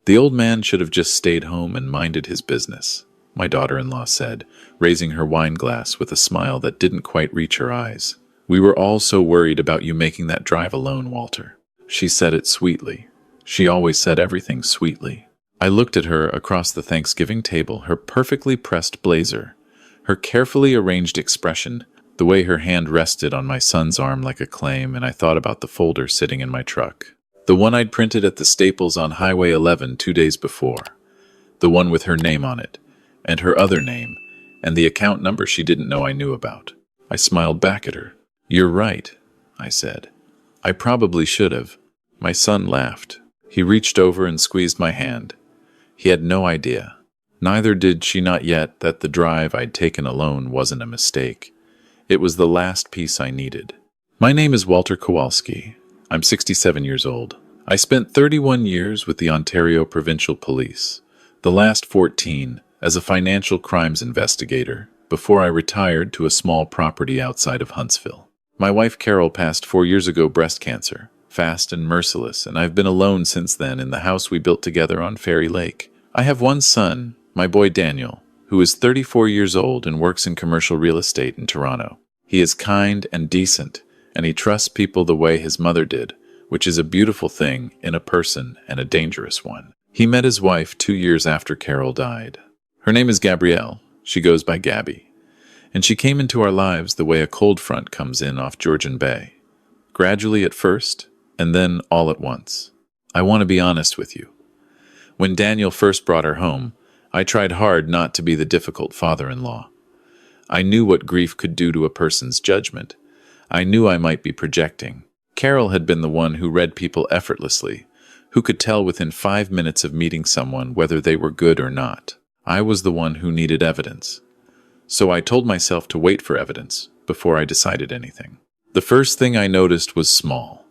The old man should have just stayed home and minded his business, my daughter-in-law said, raising her wine glass with a smile that didn't quite reach her eyes. We were all so worried about you making that drive alone, Walter. She said it sweetly. She always said everything sweetly. I looked at her across the Thanksgiving table, her perfectly pressed blazer, her carefully arranged expression, the way her hand rested on my son's arm like a claim, and I thought about the folder sitting in my truck. The one I'd printed at the Staples on Highway 11 2 days before. The one with her name on it, and her other name, and the account number she didn't know I knew about. I smiled back at her. "You're right," I said. "I probably should have." My son laughed. He reached over and squeezed my hand. He had no idea. Neither did she not yet that the drive I'd taken alone wasn't a mistake. It was the last piece I needed. My name is Walter Kowalski. I'm 67 years old. I spent 31 years with the Ontario Provincial Police, the last 14 as a financial crimes investigator, before I retired to a small property outside of Huntsville. My wife Carol passed 4 years ago, breast cancer, fast and merciless, and I've been alone since then in the house we built together on Fairy Lake. I have one son, my boy Daniel, who is 34 years old and works in commercial real estate in Toronto. He is kind and decent, and he trusts people the way his mother did, which is a beautiful thing in a person and a dangerous one. He met his wife 2 years after Carol died. Her name is Gabrielle. She goes by Gabby. And she came into our lives the way a cold front comes in off Georgian Bay. Gradually at first, and then all at once. I want to be honest with you. When Daniel first brought her home, I tried hard not to be the difficult father-in-law. I knew what grief could do to a person's judgment. I knew I might be projecting. Carol had been the one who read people effortlessly, who could tell within 5 minutes of meeting someone whether they were good or not. I was the one who needed evidence. So I told myself to wait for evidence before I decided anything. The first thing I noticed was small.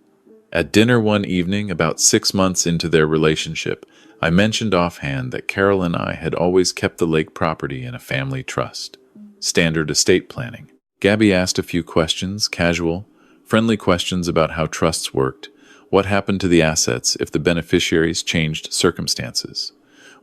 At dinner one evening, about 6 months into their relationship, I mentioned offhand that Carol and I had always kept the lake property in a family trust. Standard estate planning. Gabby asked a few questions, casual, friendly questions about how trusts worked, what happened to the assets if the beneficiaries changed circumstances,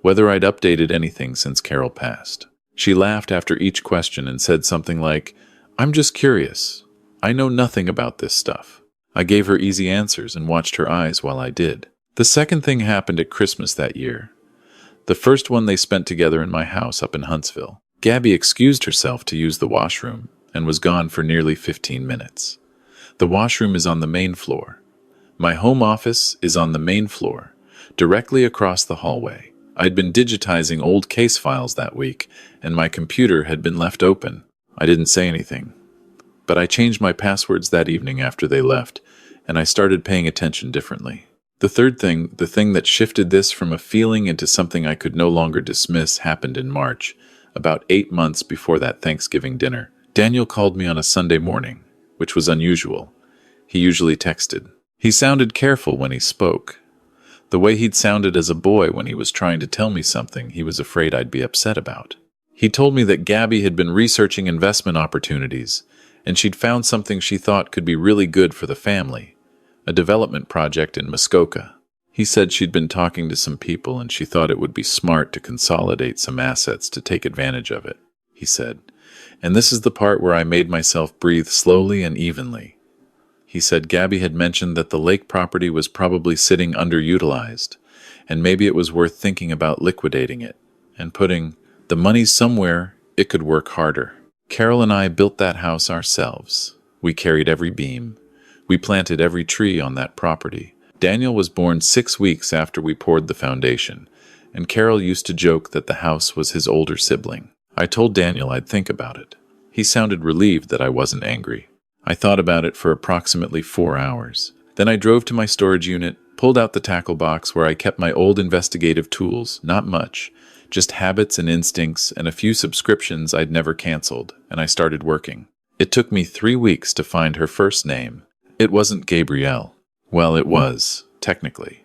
whether I'd updated anything since Carol passed. She laughed after each question and said something like, "I'm just curious. I know nothing about this stuff." I gave her easy answers and watched her eyes while I did. The second thing happened at Christmas that year. The first one they spent together in my house up in Huntsville. Gabby excused herself to use the washroom and was gone for nearly 15 minutes. The washroom is on the main floor. My home office is on the main floor, directly across the hallway. I'd been digitizing old case files that week, and my computer had been left open. I didn't say anything. But I changed my passwords that evening after they left, and I started paying attention differently. The third thing, the thing that shifted this from a feeling into something I could no longer dismiss, happened in March, about 8 months before that Thanksgiving dinner. Daniel called me on a Sunday morning, which was unusual. He usually texted. He sounded careful when he spoke. The way he'd sounded as a boy when he was trying to tell me something he was afraid I'd be upset about. He told me that Gabby had been researching investment opportunities, and she'd found something she thought could be really good for the family, a development project in Muskoka. He said she'd been talking to some people and she thought it would be smart to consolidate some assets to take advantage of it, he said. And this is the part where I made myself breathe slowly and evenly. He said Gabby had mentioned that the lake property was probably sitting underutilized, and maybe it was worth thinking about liquidating it and putting the money somewhere it could work harder. Carol and I built that house ourselves. We carried every beam. We planted every tree on that property. Daniel was born 6 weeks after we poured the foundation, and Carol used to joke that the house was his older sibling. I told Daniel I'd think about it. He sounded relieved that I wasn't angry. I thought about it for approximately 4 hours. Then I drove to my storage unit, pulled out the tackle box where I kept my old investigative tools, not much, just habits and instincts and a few subscriptions I'd never canceled, and I started working. It took me 3 weeks to find her first name. It wasn't Gabrielle. Well, it was, technically.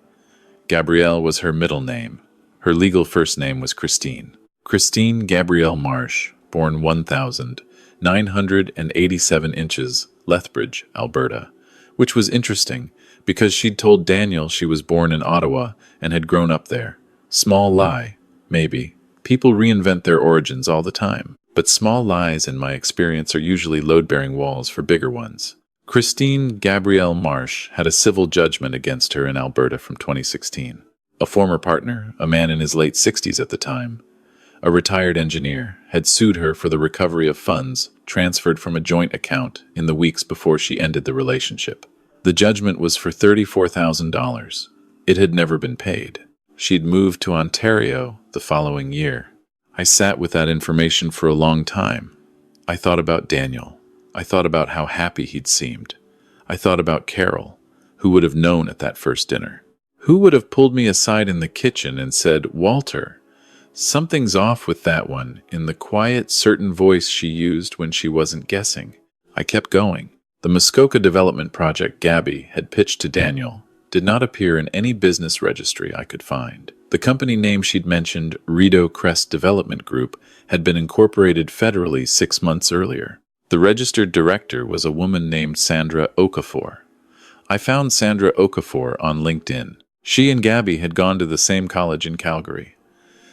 Gabrielle was her middle name. Her legal first name was Christine. Christine Gabrielle Marsh, born 1,987 inches, Lethbridge, Alberta, which was interesting because she'd told Daniel she was born in Ottawa and had grown up there, Small lie, maybe. People reinvent their origins all the time, but small lies, in my experience, are usually load-bearing walls for bigger ones. Christine Gabrielle Marsh had a civil judgment against her in Alberta from 2016. A former partner, a man in his late 60s at the time, a retired engineer, had sued her for the recovery of funds transferred from a joint account in the weeks before she ended the relationship. The judgment was for $34,000. It had never been paid. She'd moved to Ontario the following year. I sat with that information for a long time. I thought about Daniel. I thought about how happy he'd seemed. I thought about Carol, who would have known at that first dinner. Who would have pulled me aside in the kitchen and said, "Walter, something's off with that one," in the quiet, certain voice she used when she wasn't guessing. I kept going. The Muskoka development project Gabby had pitched to Daniel did not appear in any business registry I could find. The company name she'd mentioned, Rideau Crest Development Group, had been incorporated federally 6 months earlier. The registered director was a woman named Sandra Okafor. I found Sandra Okafor on LinkedIn. She and Gabby had gone to the same college in Calgary.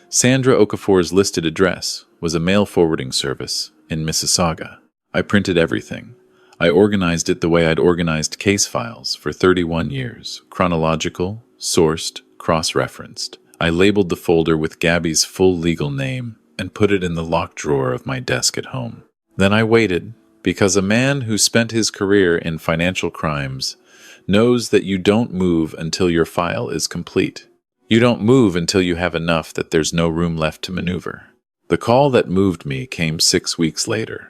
Sandra Okafor's listed address was a mail forwarding service in Mississauga. I printed everything. I organized it the way I'd organized case files for 31 years, chronological, sourced, cross-referenced. I labeled the folder with Gabby's full legal name and put it in the locked drawer of my desk at home. Then I waited, because a man who spent his career in financial crimes knows that you don't move until your file is complete. You don't move until you have enough that there's no room left to maneuver. The call that moved me came 6 weeks later.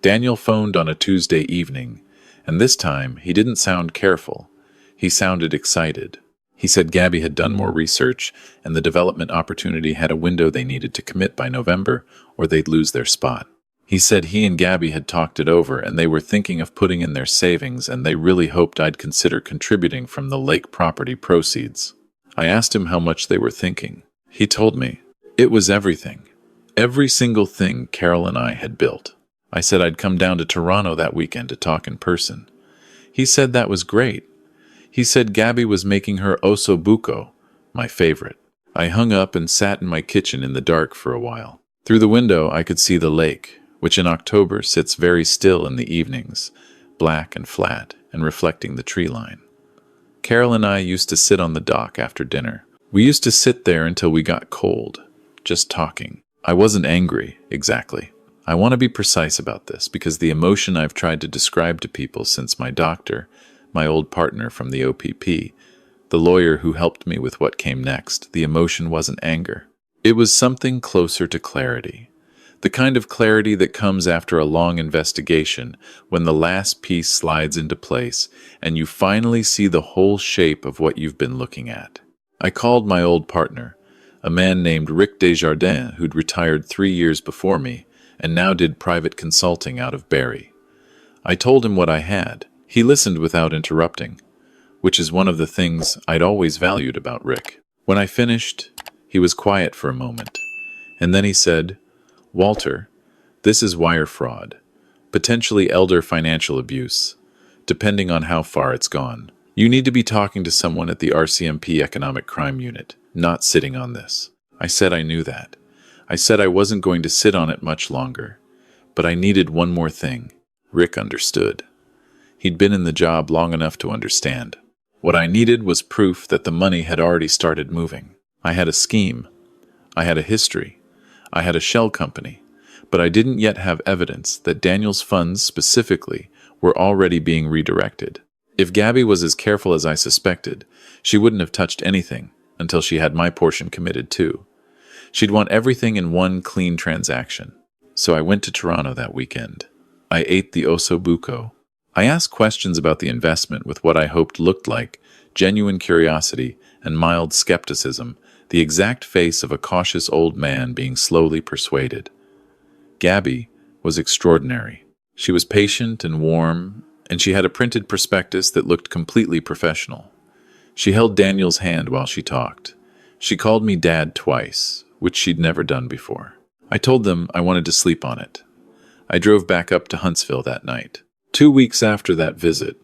Daniel phoned on a Tuesday evening, and this time he didn't sound careful. He sounded excited. He said Gabby had done more research, and the development opportunity had a window they needed to commit by November, or they'd lose their spot. He said he and Gabby had talked it over, and they were thinking of putting in their savings, and they really hoped I'd consider contributing from the lake property proceeds. I asked him how much they were thinking. He told me it was everything. Every single thing Carol and I had built. I said I'd come down to Toronto that weekend to talk in person. He said that was great. He said Gabby was making her osso buco, my favorite. I hung up and sat in my kitchen in the dark for a while. Through the window I could see the lake, which in October sits very still in the evenings, black and flat and reflecting the tree line. Carol and I used to sit on the dock after dinner. We used to sit there until we got cold, just talking. I wasn't angry, exactly. I want to be precise about this because the emotion I've tried to describe to people since my doctor, my old partner from the OPP, the lawyer who helped me with what came next, the emotion wasn't anger. It was something closer to clarity. The kind of clarity that comes after a long investigation when the last piece slides into place and you finally see the whole shape of what you've been looking at. I called my old partner, a man named Rick Desjardins who'd retired 3 years before me and now did private consulting out of Barrie. I told him what I had. He listened without interrupting, which is one of the things I'd always valued about Rick. When I finished, he was quiet for a moment, and then he said, "Walter, this is wire fraud, potentially elder financial abuse, depending on how far it's gone. You need to be talking to someone at the RCMP Economic Crime Unit, not sitting on this." I said I knew that. I said I wasn't going to sit on it much longer, but I needed one more thing. Rick understood. He'd been in the job long enough to understand. What I needed was proof that the money had already started moving. I had a scheme. I had a history. I had a shell company, but I didn't yet have evidence that Daniel's funds specifically were already being redirected. If Gabby was as careful as I suspected, she wouldn't have touched anything until she had my portion committed too. She'd want everything in one clean transaction. So I went to Toronto that weekend. I ate the osso buco. I asked questions about the investment with what I hoped looked like genuine curiosity and mild skepticism, the exact face of a cautious old man being slowly persuaded. Gabby was extraordinary. She was patient and warm, and she had a printed prospectus that looked completely professional. She held Daniel's hand while she talked. She called me Dad twice, which she'd never done before. I told them I wanted to sleep on it. I drove back up to Huntsville that night. 2 weeks after that visit,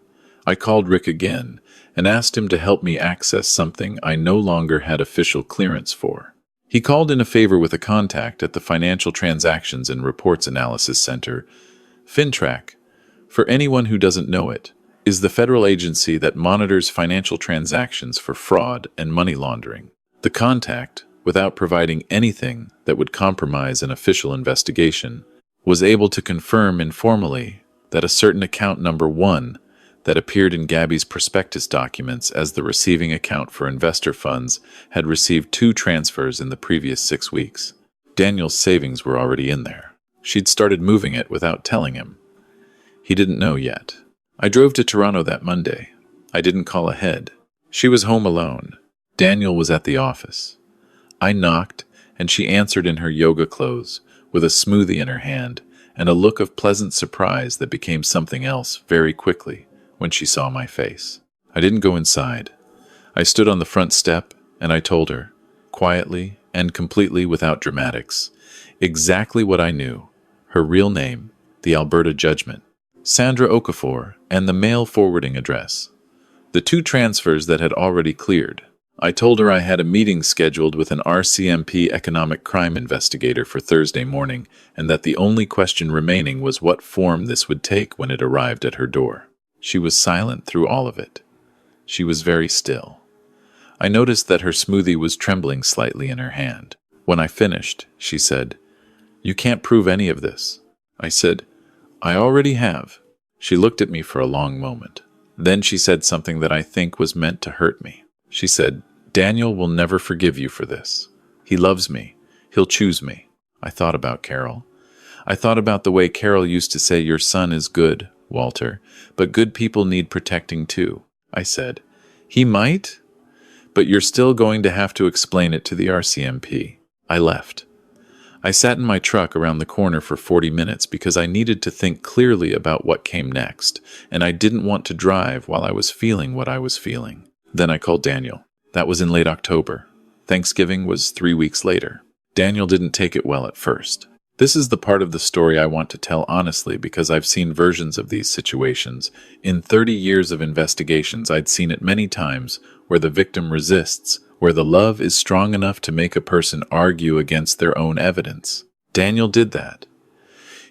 I called Rick again and asked him to help me access something I no longer had official clearance for. He called in a favor with a contact at the Financial Transactions and Reports Analysis Center. FinTrack, for anyone who doesn't know it, is the federal agency that monitors financial transactions for fraud and money laundering. The contact, without providing anything that would compromise an official investigation, was able to confirm informally that a certain account number 1 that appeared in Gabby's prospectus documents as the receiving account for investor funds had received 2 transfers in the previous 6 weeks. Daniel's savings were already in there. She'd started moving it without telling him. He didn't know yet. I drove to Toronto that Monday. I didn't call ahead. She was home alone. Daniel was at the office. I knocked, and she answered in her yoga clothes, with a smoothie in her hand, and a look of pleasant surprise that became something else very quickly when she saw my face. I didn't go inside. I stood on the front step, and I told her, quietly and completely without dramatics, exactly what I knew: her real name, the Alberta judgment, Sandra Okafor, and the mail forwarding address. The 2 transfers that had already cleared. I told her I had a meeting scheduled with an RCMP economic crime investigator for Thursday morning, and that the only question remaining was what form this would take when it arrived at her door. She was silent through all of it. She was very still. I noticed that her smoothie was trembling slightly in her hand. When I finished, she said, "You can't prove any of this." I said, "I already have." She looked at me for a long moment. Then she said something that I think was meant to hurt me. She said, "Daniel will never forgive you for this. He loves me. He'll choose me." I thought about Carol. I thought about the way Carol used to say, "Your son is good, Walter, but good people need protecting too." I said, "He might, but you're still going to have to explain it to the RCMP." I left. I sat in my truck around the corner for 40 minutes because I needed to think clearly about what came next, and I didn't want to drive while I was feeling what I was feeling. Then I called Daniel. That was in late October. Thanksgiving was 3 weeks later. Daniel didn't take it well at first. This is the part of the story I want to tell honestly because I've seen versions of these situations. In 30 years of investigations, I'd seen it many times where the victim resists, where the love is strong enough to make a person argue against their own evidence. Daniel did that.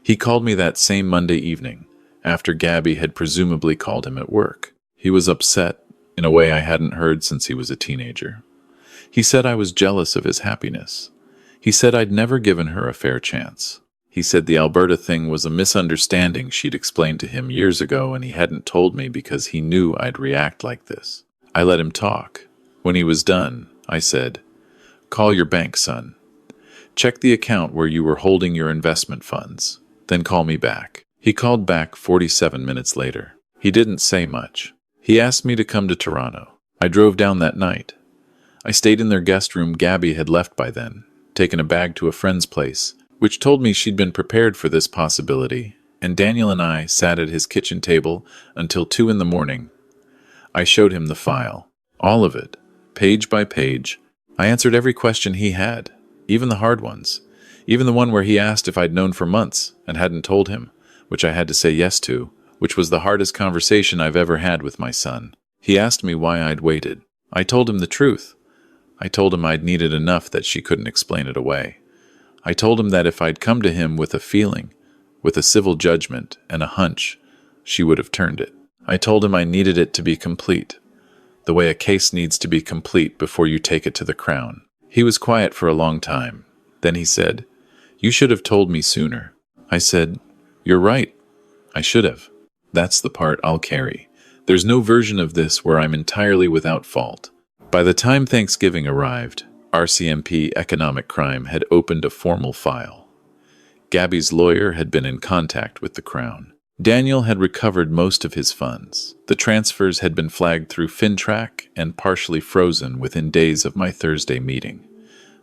He called me that same Monday evening, after Gabby had presumably called him at work. He was upset in a way I hadn't heard since he was a teenager. He said I was jealous of his happiness. He said I'd never given her a fair chance. He said the Alberta thing was a misunderstanding she'd explained to him years ago and he hadn't told me because he knew I'd react like this. I let him talk. When he was done, I said, "Call your bank, son. Check the account where you were holding your investment funds. Then call me back." He called back 47 minutes later. He didn't say much. He asked me to come to Toronto. I drove down that night. I stayed in their guest room. Gabby had left by then, taken a bag to a friend's place, which told me she'd been prepared for this possibility, and Daniel and I sat at his kitchen table until 2 in the morning. I showed him the file, all of it, page by page. I answered every question he had, even the hard ones, even the one where he asked if I'd known for months and hadn't told him, which I had to say yes to, which was the hardest conversation I've ever had with my son. He asked me why I'd waited. I told him the truth. I told him I'd needed enough that she couldn't explain it away. I told him that if I'd come to him with a feeling, with a civil judgment and a hunch, she would have turned it. I told him I needed it to be complete, the way a case needs to be complete before you take it to the Crown. He was quiet for a long time. Then he said, "You should have told me sooner." I said, "You're right. I should have." That's the part I'll carry. There's no version of this where I'm entirely without fault. By the time Thanksgiving arrived, RCMP Economic Crime had opened a formal file. Gabby's lawyer had been in contact with the Crown. Daniel had recovered most of his funds. The transfers had been flagged through FinTrack and partially frozen within days of my Thursday meeting,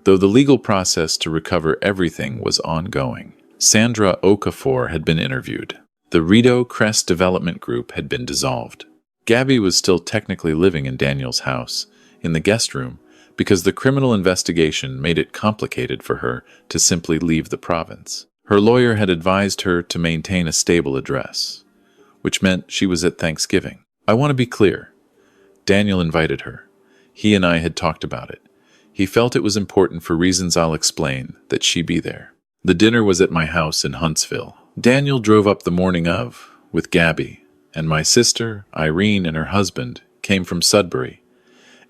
though the legal process to recover everything was ongoing. Sandra Okafor had been interviewed. The Rideau Crest Development Group had been dissolved. Gabby was still technically living in Daniel's house, in the guest room, because the criminal investigation made it complicated for her to simply leave the province. Her lawyer had advised her to maintain a stable address, which meant she was at Thanksgiving. I want to be clear. Daniel invited her. He and I had talked about it. He felt it was important for reasons I'll explain that she be there. The dinner was at my house in Huntsville. Daniel drove up the morning of, with Gabby, and my sister, Irene, and her husband came from Sudbury.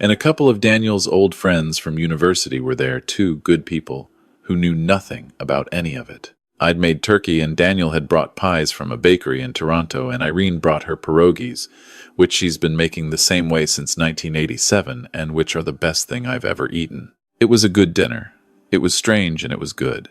And a couple of Daniel's old friends from university were there, too, good people who knew nothing about any of it. I'd made turkey and Daniel had brought pies from a bakery in Toronto, and Irene brought her pierogies, which she's been making the same way since 1987 and which are the best thing I've ever eaten. It was a good dinner. It was strange and it was good.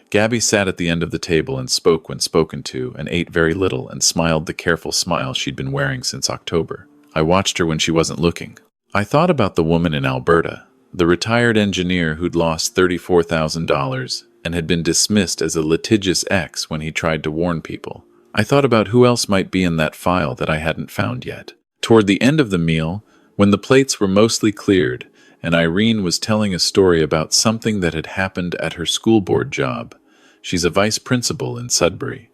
Gabby sat at the end of the table and spoke when spoken to and ate very little and smiled the careful smile she'd been wearing since October. I watched her when she wasn't looking. I thought about the woman in Alberta, the retired engineer who'd lost $34,000 and had been dismissed as a litigious ex when he tried to warn people. I thought about who else might be in that file that I hadn't found yet. Toward the end of the meal, when the plates were mostly cleared, and Irene was telling a story about something that had happened at her school board job. She's a vice principal in Sudbury.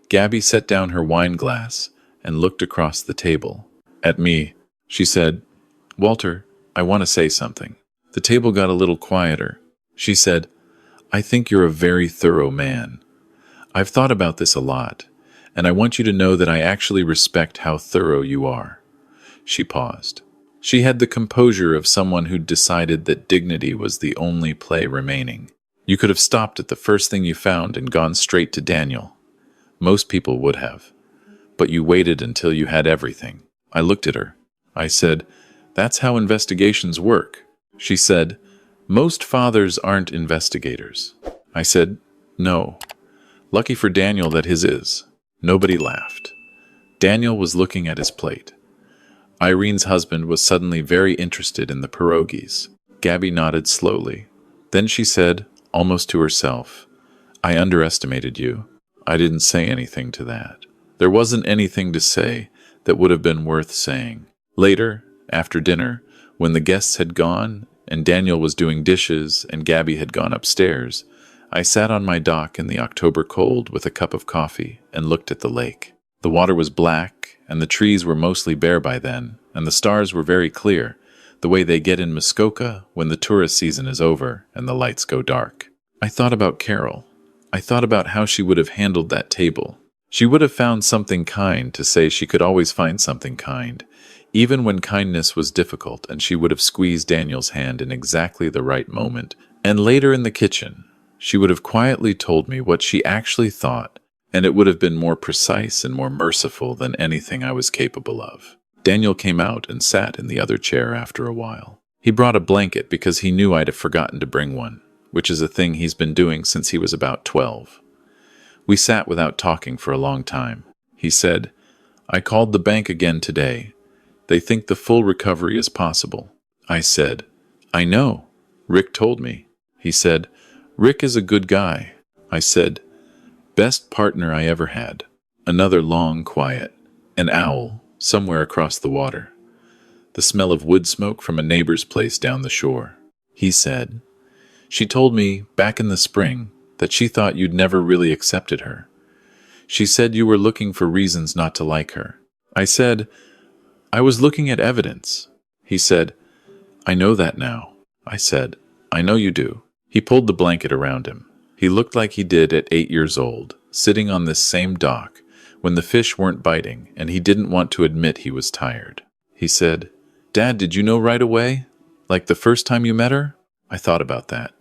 Gabby set down her wine glass and looked across the table. At me, she said, "Walter, I want to say something." The table got a little quieter. She said, "I think you're a very thorough man. I've thought about this a lot, and I want you to know that I actually respect how thorough you are." She paused. She had the composure of someone who'd decided that dignity was the only play remaining. You could have stopped at the first thing you found and gone straight to Daniel. Most people would have. But you waited until you had everything. I looked at her. I said, "That's how investigations work." She said, "Most fathers aren't investigators." I said, "No. Lucky for Daniel that his is." Nobody laughed. Daniel was looking at his plate. Irene's husband was suddenly very interested in the pierogies. Gabby nodded slowly. Then she said, almost to herself, "I underestimated you. I didn't say anything to that." There wasn't anything to say that would have been worth saying. Later, after dinner, when the guests had gone and Daniel was doing dishes and Gabby had gone upstairs, I sat on my dock in the October cold with a cup of coffee and looked at the lake. The water was black, and the trees were mostly bare by then, and the stars were very clear, the way they get in Muskoka when the tourist season is over and the lights go dark. I thought about Carol. I thought about how she would have handled that table. She would have found something kind to say she could always find something kind, even when kindness was difficult, and she would have squeezed Daniel's hand in exactly the right moment. And later in the kitchen, she would have quietly told me what she actually thought, and it would have been more precise and more merciful than anything I was capable of. Daniel came out and sat in the other chair after a while. He brought a blanket because he knew I'd have forgotten to bring one, which is a thing he's been doing since he was about 12. We sat without talking for a long time. He said, "I called the bank again today. They think the full recovery is possible." I said, "I know. Rick told me." He said, "Rick is a good guy." I said, "Best partner I ever had." Another long quiet. An owl, somewhere across the water. The smell of wood smoke from a neighbor's place down the shore. He said, "She told me, back in the spring, that she thought you'd never really accepted her. She said you were looking for reasons not to like her." I said, "I was looking at evidence." He said, "I know that now." I said, "I know you do." He pulled the blanket around him. He looked like he did at 8 years old, sitting on this same dock, when the fish weren't biting, and he didn't want to admit he was tired. He said, "Dad, did you know right away? Like the first time you met her?" I thought about that.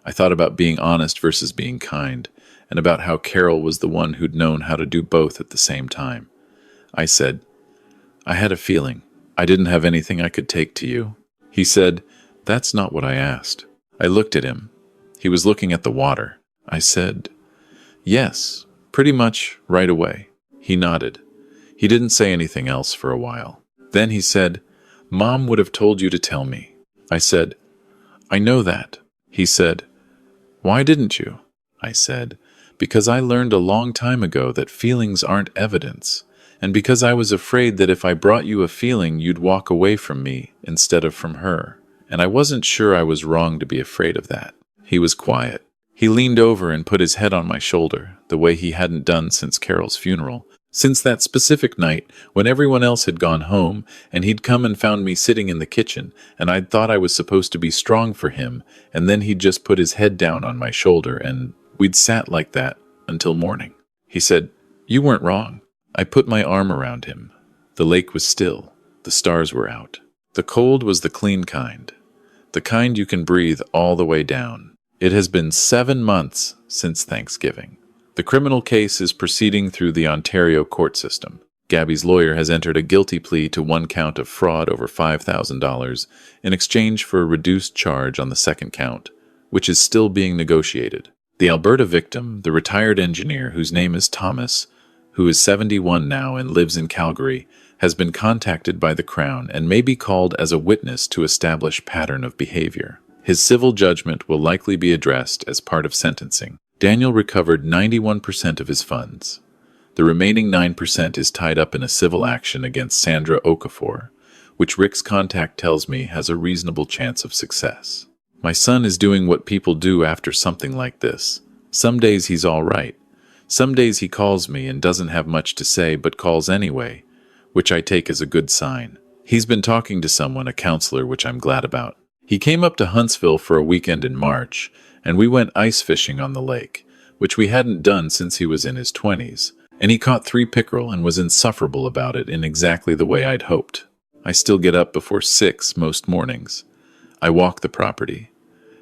I thought about being honest versus being kind, and about how Carol was the one who'd known how to do both at the same time. I said, "I had a feeling. I didn't have anything I could take to you." He said, "That's not what I asked." I looked at him. He was looking at the water. I said, "Yes, pretty much right away." He nodded. He didn't say anything else for a while. Then he said, "Mom would have told you to tell me." I said, "I know that." He said, "Why didn't you?" I said, "Because I learned a long time ago that feelings aren't evidence, and because I was afraid that if I brought you a feeling, you'd walk away from me instead of from her. And I wasn't sure I was wrong to be afraid of that." He was quiet. He leaned over and put his head on my shoulder, the way he hadn't done since Carol's funeral, Since that specific night, when everyone else had gone home, and he'd come and found me sitting in the kitchen, and I'd thought I was supposed to be strong for him, and then he'd just put his head down on my shoulder, and we'd sat like that until morning. He said, "You weren't wrong." I put my arm around him. The lake was still. The stars were out. The cold was the clean kind. The kind you can breathe all the way down. It has been 7 months since Thanksgiving. The criminal case is proceeding through the Ontario court system. Gabby's lawyer has entered a guilty plea to 1 count of fraud over $5,000 in exchange for a reduced charge on the 2nd count, which is still being negotiated. The Alberta victim, the retired engineer whose name is Thomas, who is 71 now and lives in Calgary, has been contacted by the Crown and may be called as a witness to establish pattern of behavior. His civil judgment will likely be addressed as part of sentencing. Daniel recovered 91% of his funds. The remaining 9% is tied up in a civil action against Sandra Okafor, which Rick's contact tells me has a reasonable chance of success. My son is doing what people do after something like this. Some days he's all right. Some days he calls me and doesn't have much to say but calls anyway, which I take as a good sign. He's been talking to someone, a counselor, which I'm glad about. He came up to Huntsville for a weekend in March, and we went ice fishing on the lake, which we hadn't done since he was in his 20s, and he caught 3 pickerel and was insufferable about it in exactly the way I'd hoped. I still get up before 6 most mornings. I walk the property.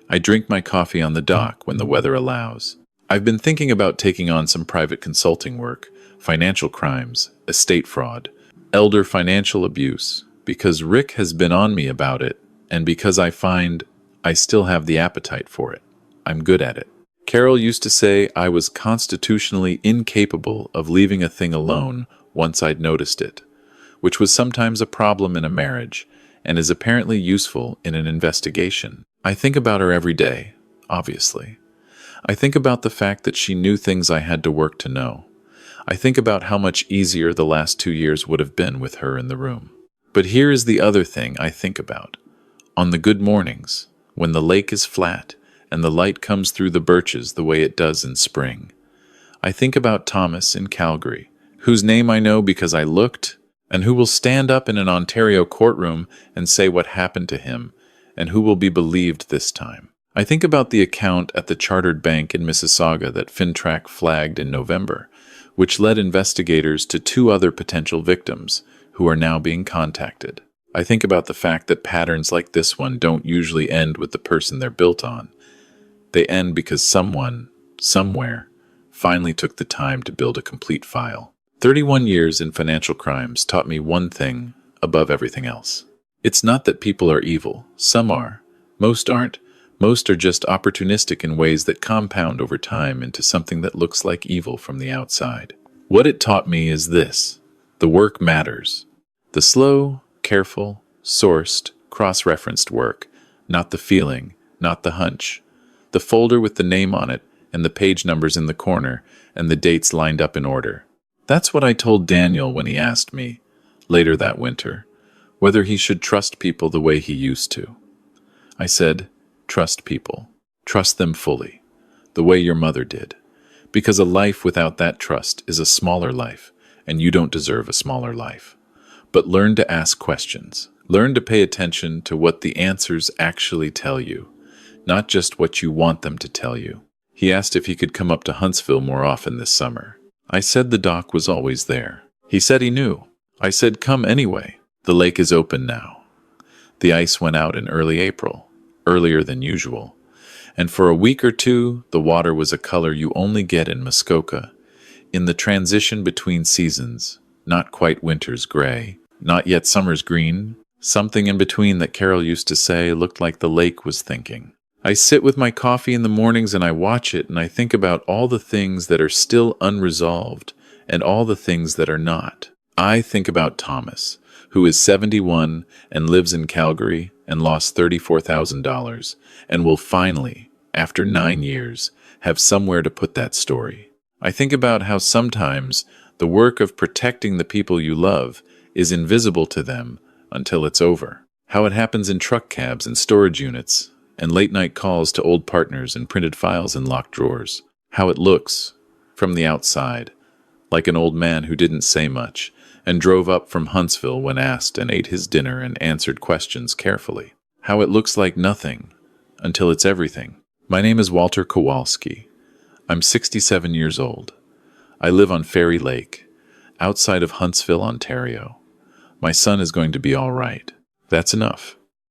I drink my coffee on the dock when the weather allows. I've been thinking about taking on some private consulting work, financial crimes, estate fraud, elder financial abuse, because Rick has been on me about it, and because I find I still have the appetite for it. I'm good at it. Carol used to say I was constitutionally incapable of leaving a thing alone once I'd noticed it, which was sometimes a problem in a marriage and is apparently useful in an investigation. I think about her every day, obviously. I think about the fact that she knew things I had to work to know. I think about how much easier the last 2 years would have been with her in the room. But here is the other thing I think about. On the good mornings, when the lake is flat and the light comes through the birches the way it does in spring, I think about Thomas in Calgary, whose name I know because I looked, and who will stand up in an Ontario courtroom and say what happened to him, and who will be believed this time. I think about the account at the chartered bank in Mississauga that FinTrack flagged in November, which led investigators to 2 other potential victims who are now being contacted. I think about the fact that patterns like this one don't usually end with the person they're built on. They end because someone, somewhere, finally took the time to build a complete file. 31 years in financial crimes taught me one thing above everything else. It's not that people are evil. Some are. Most aren't. Most are just opportunistic in ways that compound over time into something that looks like evil from the outside. What it taught me is this: the work matters. The slow, careful, sourced, cross-referenced work, not the feeling, not the hunch. The folder with the name on it, and the page numbers in the corner, and the dates lined up in order. That's what I told Daniel when he asked me, later that winter, whether he should trust people the way he used to. I said, trust people. Trust them fully, the way your mother did. Because a life without that trust is a smaller life, and you don't deserve a smaller life. But learn to ask questions. Learn to pay attention to what the answers actually tell you, not just what you want them to tell you. He asked if he could come up to Huntsville more often this summer. I said the dock was always there. He said he knew. I said, come anyway. The lake is open now. The ice went out in early April, earlier than usual. And for a week or 2, the water was a color you only get in Muskoka, in the transition between seasons, not quite winter's gray, not yet summer's green, something in between that Carol used to say looked like the lake was thinking. I sit with my coffee in the mornings and I watch it and I think about all the things that are still unresolved and all the things that are not. I think about Thomas, who is 71 and lives in Calgary and lost $34,000 and will finally, after 9 years, have somewhere to put that story. I think about how sometimes the work of protecting the people you love is invisible to them until it's over. How it happens in truck cabs and storage units and late-night calls to old partners and printed files in locked drawers. How it looks, from the outside, like an old man who didn't say much, and drove up from Huntsville when asked and ate his dinner and answered questions carefully. How it looks like nothing until it's everything. My name is Walter Kowalski. I'm 67 years old. I live on Fairy Lake, outside of Huntsville, Ontario. My son is going to be all right. That's enough.